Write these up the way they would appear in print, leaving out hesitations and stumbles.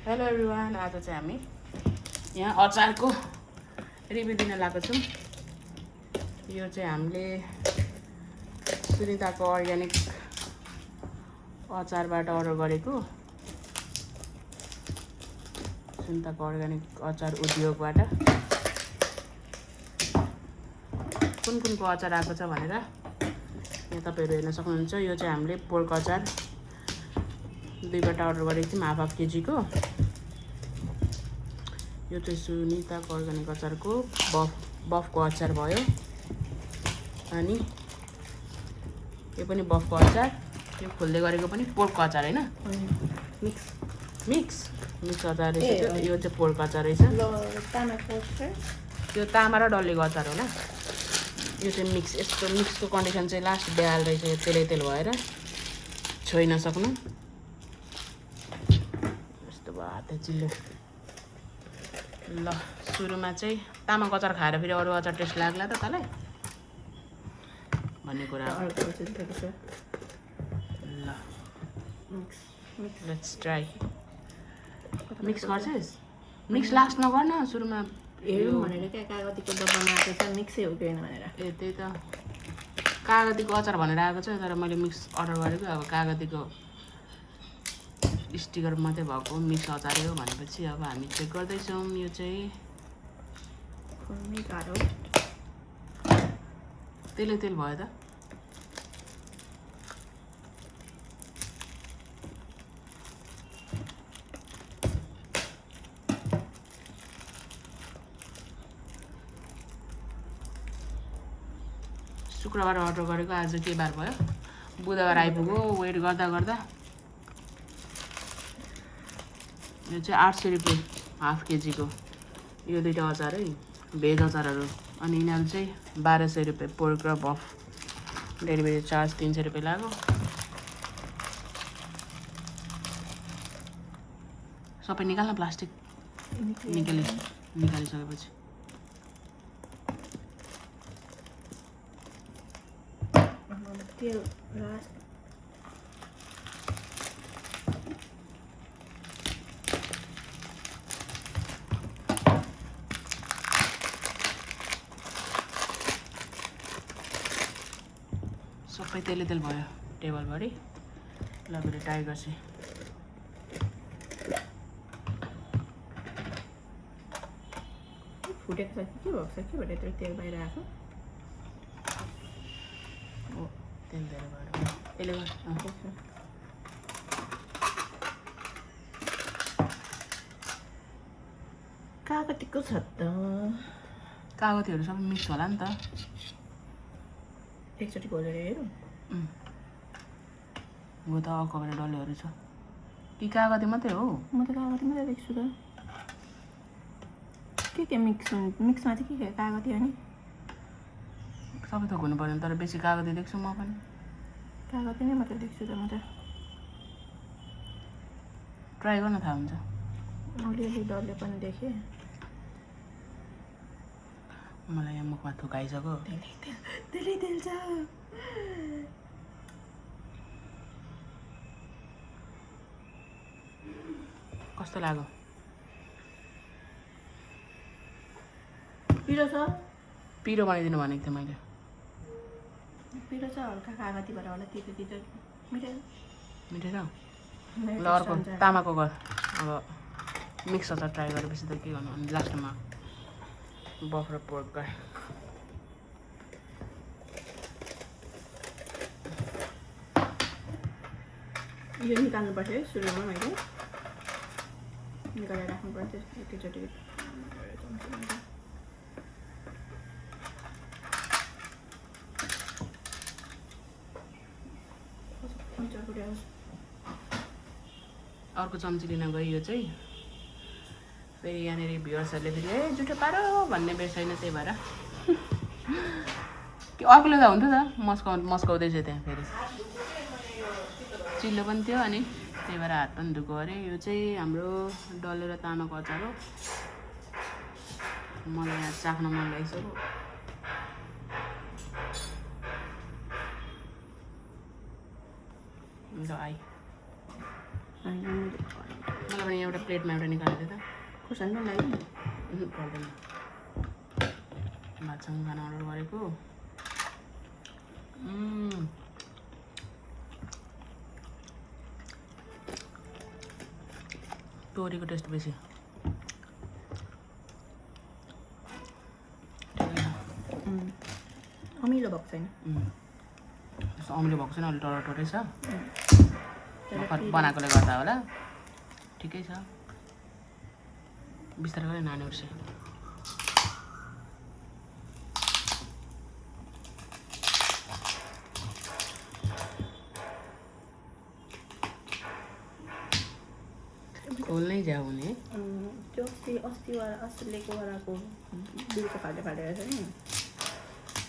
Hello everyone, आज चाहिँ हामी यहाँ अचारको रिभ्यू दिन लागेको छौँ। यो चाहिँ हामीले सुनिताको अर्ग्यानिक अचारबाट अर्डर गरेको। सुनिताको अर्ग्यानिक अचार उद्योगबाट कुनको अचार आएको छ भनेर यहाँ तपाईँहरू हेर्न सक्नुहुन्छ। यो चाहिँ हामीले पोर्क अचार दुईवटा अर्डर गरेको थियौँ, हाफ केजीको। यो चाहिँ सुनिताको अर्ग्यानिक अचारको बफको अचार भयो। अनि यो पनि बफको अचार, यो खोल्दै गरेको पनि पोर्कको अचार होइन, मिक्स अचार रहेछ। यो चाहिँ पोर्क अचार रहेछ। यो तामा र डल्लेको अचार होला। यो चाहिँ मिक्स, यस्तो मिक्सको कन्डिसन चाहिँ लास्ट ब्याल रहेछ। यो तेल भएर छोइ नसक्नु यस्तो भयो हातै चिल्लो। ल सुरुमा चाहिँ तामाको अचार खाएर फेरि अरू अचार टेस्ट लाग्ला त तँलाई भन्ने कुरा। ल लेट्स ट्राई। मिक्स गर्छस्? मिक्स लास्ट नगर्न, सुरुमा हेरौँ भनेर क्या कागतीको डब्बामा आएको छ, मिक्सै हो कि होइन भनेर। ए त्यही त कागतीको अचार भनेर आएको छ, तर मैले मिक्स अर्डर गरेको। अब कागतीको स्टिकर मात्रै भएको मिक्स अचारै हो भनेपछि अब हामी चेक गर्दैछौँ। यो चाहिँ गाह्रो तेल भयो त। शुक्रबार अर्डर गरेको, आज के बार भयो? बुधबार आइपुग्यो। वेट गर्दा यो चाहिँ 800 रुपियाँ हाफ केजीको। यो दुईवटा अचार है, भेज अचारहरू। अनि यिनीहरू चाहिँ 1200 रुपियाँ पोर्क र बफ। डेलिभरी चार्ज 300 रुपियाँ लाग्यो। सबै निकाल्न प्लास्टिक निकालिसकेपछि सबै तेल भयो टेबलभरि। ल फेरि ट्राई गर्छु। फुटेको छ कि के भएको छ कि भनेर तेल बाहिर आएको। तेल धेरै भयो यसले गर्छ। कागतीको छ त, कागतीहरू सबै मिक्स होला नि त। एकचोटि खोलेर हेरौँ। हो त अकबर डल्लेहरू छ कि कागती मात्रै हो? म त कागती मात्रै देख्छु त। के मिक्समा चाहिँ के कागती हो नि? सबै थोक हुनु पर्दैन, तर बेसी कागती देख्छु म पनि। कागती नै मात्रै देख्छु त म त। ट्राई गर्न थाहा हुन्छ। अलिअलि डल्ले पनि देखेँ। मलाई यहाँ मुखमा थुकाइसक्यो। धेरै तेल छ। कस्तो लाग्यो? पिरो छ? पिरो बनाइदिनु भनेको थिएँ मैले। पिरो छ, हल्का कागती भएर होला। तितो मिठै छ। ल अर्को तामाको गर। अब मिक्स अचार ट्राई गरेपछि त के गर्नु। अनि लास्टमा बफ र पोर्क गरे। यो निकाल्नुपर्छ है सुरुमा। मैले निकालेर राख्नुपर्छ एकैचोटि। अर्को चम्ची लिन गयो। यो चाहिँ फेरि यहाँनिर भ्युअर्सहरूले फेरि जुठो पारो भन्ने बेर छैन, त्यही भएर कि अर्कोले त हुन्थ्यो त मस्काउँदैछ त्यहाँ। फेरि चिल्लो पनि थियो, अनि त्यही भएर हात पनि धुको अरे। यो चाहिँ हाम्रो डल्ले र तामाको अचार हो। मलाई यहाँ चाख्न मन लागिसक्यो। ल आई मलाई पनि एउटा प्लेटमा एउटा निकालेको थिएँ खुर्सानी पनि लाग्यो नि त पर्दैन भातसँग खाना अर्डर गरेको तोरीको टेस्ट बेसी अमिलो भएको छैन अमिलो भएको छैन अलि टरै छ भर्खर बनाएकोले गर्दा होला ठिकै छ बिस्तारै गरेर नानी उठ्छ खोल्नै जाऊ हुने त्यो अस्तिको वालाको बिलको फाल्टे रहेछ नि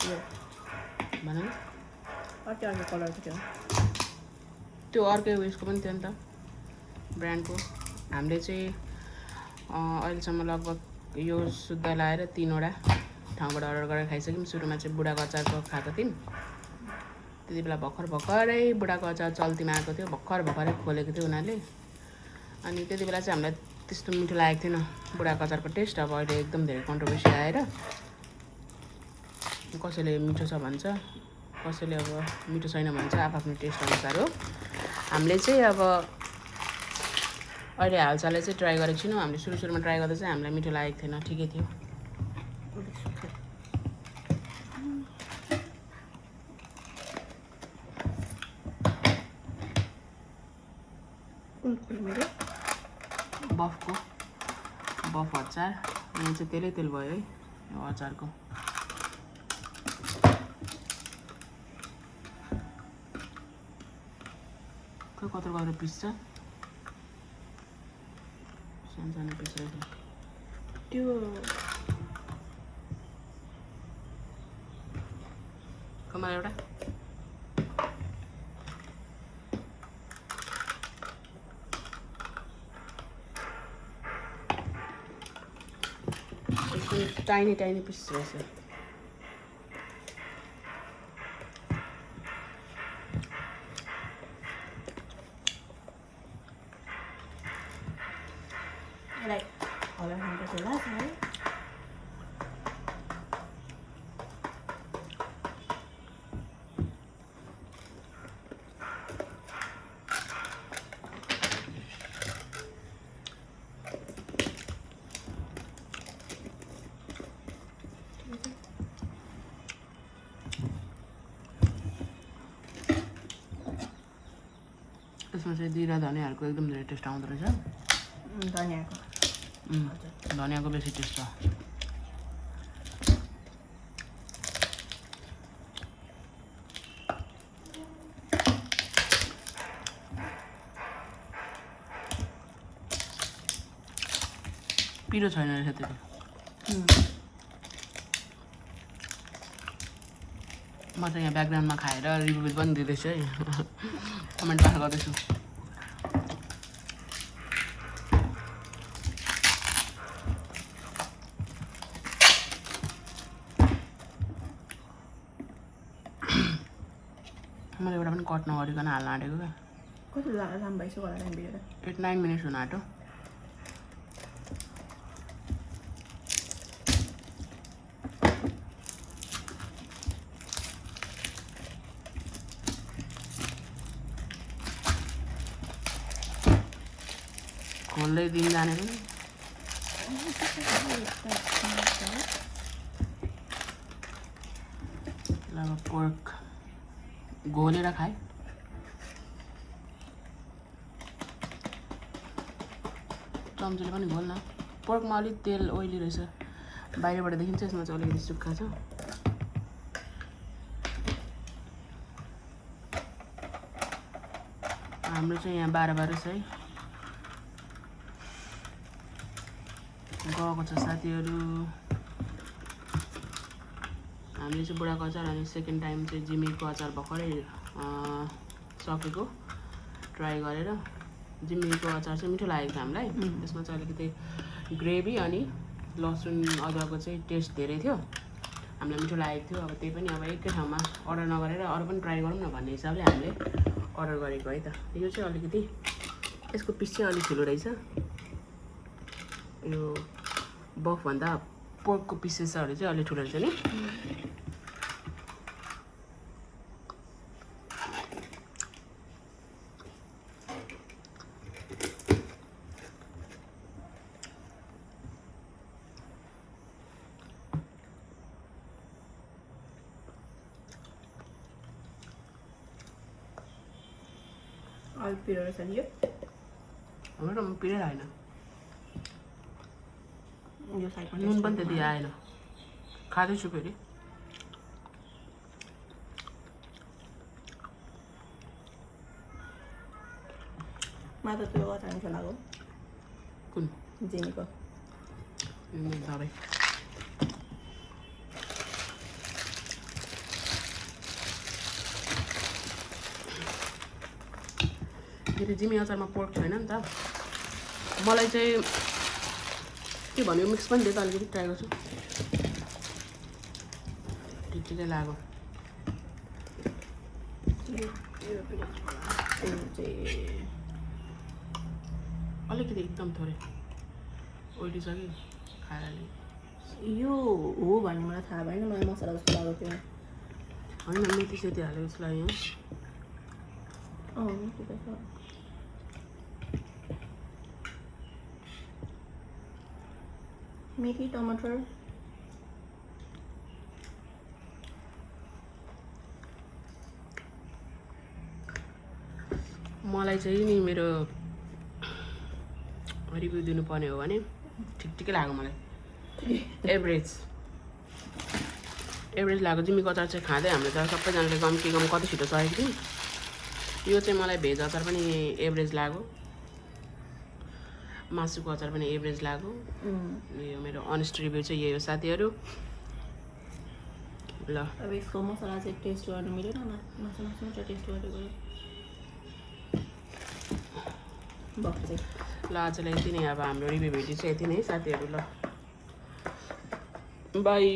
यो भनौँ अर्कै कलरको थियो त्यो अर्कै उयसको पनि थियो नि त ब्रान्डको हामीले चाहिँ अहिलेसम्म लगभग यो शुद्ध लाएर 3वटा ठाउँबाट अर्डर गरेर खाइसक्यौँ सुरुमा चाहिँ बुढाको अचारको खाएको थियौँ त्यति बेला भर्खरै बुढाको अचार चल्तीमा आएको थियो भर्खरै खोलेको थियो उनीहरूले अनि त्यति बेला चाहिँ हामीलाई त्यस्तो मिठो लागेको थिएन बुढाको अचारको टेस्ट अब अहिले एकदम धेरै कन्ट्रोभर्सी आएर कसैले मिठो छ भन्छ कसैले अब मिठो छैन भन्छ आफ्नो टेस्ट अनुसार हो हामीले चाहिँ अब अहिले हालसालै चाहिँ ट्राई गरेको छैनौँ हामीले सुरुमा ट्राई गर्दा चाहिँ हामीलाई मिठो लागेको थिएन ठिकै थियो बफ अचार यहाँ चाहिँ तेल भयो है यो अचारको खोइ कत्रो पिस छ सानो पिस रहेछ त्यो कमाल एउटा टाइनी पिस रहेछ यसलाई हल्का खानुपर्छ होला है यसमा चाहिँ जिरा धनियाँहरूको एकदम धेरै टेस्ट आउँदो रहेछ धनियाँको बेसी टेस्ट छ पिरो छैन रहेछ त्यति म चाहिँ यहाँ ब्याकग्राउन्डमा खाएर रिभ्यू पनि दिँदैछु है कमेन्ट पास गर्दैछु मैले एउटा पनि कट नगरिकन हाल्न आँटेको क्या कति लामो भइसक्यो होला टाइम भिडियो 8-9 मिनट्स हुन आँट्यो खोल्दै दिन जाने पनि अब पोर्क घोलेर खाए चम्चीले पनि घोल्न पोर्कमा अलिक तेल ओइली रहेछ बाहिरबाट देखिन्छ यसमा चाहिँ अलिकति सुक्खा छ हाम्रो चाहिँ यहाँ 12 छ है गएको छ साथीहरू हामीले चाहिँ बुढाको अचार अनि सेकेन्ड टाइम चाहिँ जिमीको अचार भर्खरै सकेको ट्राई गरेर जिमीको अचार चाहिँ मिठो लागेको थियो हामीलाई त्यसमा चाहिँ अलिकति ग्रेभी अनि लसुन अदुवाको चाहिँ टेस्ट धेरै थियो हामीलाई मिठो लागेको थियो अब त्यही पनि अब एकै ठाउँमा अर्डर नगरेर अरू पनि ट्राई गरौँ न भन्ने हिसाबले हामीले अर्डर गरेको है त यो चाहिँ अलिकति यसको पिस चाहिँ अलिक ठुलो रहेछ यो बफभन्दा पोर्कको पिसेसहरू चाहिँ अलिक ठुलो रहेछ नि अलिक पिरो रहेछ नि यो हाम्रो त पिरै आएन यो साइडमा नुन पनि त्यति आएन खाँदैछु फेरि मात्र त्यो अचार मिठो लाग्यो कुन जिमीको दबाई फेरि जिमी अचारमा पोर्क छैन नि त मलाई चाहिँ के भन्यो मिक्स पनि दिएको अलिकति ट्राई गर्छु ठिकै लाग्यो अलिकति एकदम थोरै ओइली छ कि खाएर यो हो भन्ने मलाई थाहा भएन मलाई मसला जस्तो लाग्यो त्यो होइन मेथी सेती हालेको जस्तो लाग्यो ठिकै छ मेथी टमाटर मलाई चाहिँ नि मेरो रिभ्यू दिनुपर्ने हो भने ठिकै लाग्यो मलाई एभरेज लाग्यो जिमीको अचार चाहिँ खाँदै हामीले त सबैजनाले गम के गम कति छिटो सकेको थियौँ यो चाहिँ मलाई भेज अचार पनि एभरेज लाग्यो मासुको अचार पनि एभरेज लाग्यो यो मेरो अनेस्ट रिभ्यू चाहिँ यही हो साथीहरू ल अब यसको मसला चाहिँ टेस्ट गर्नु मिलेन मासु मात्र टेस्ट गरेको ल आजलाई यति नै अब हाम्रो रिभ्यू भेटी चाहिँ यति नै साथीहरू ल बाई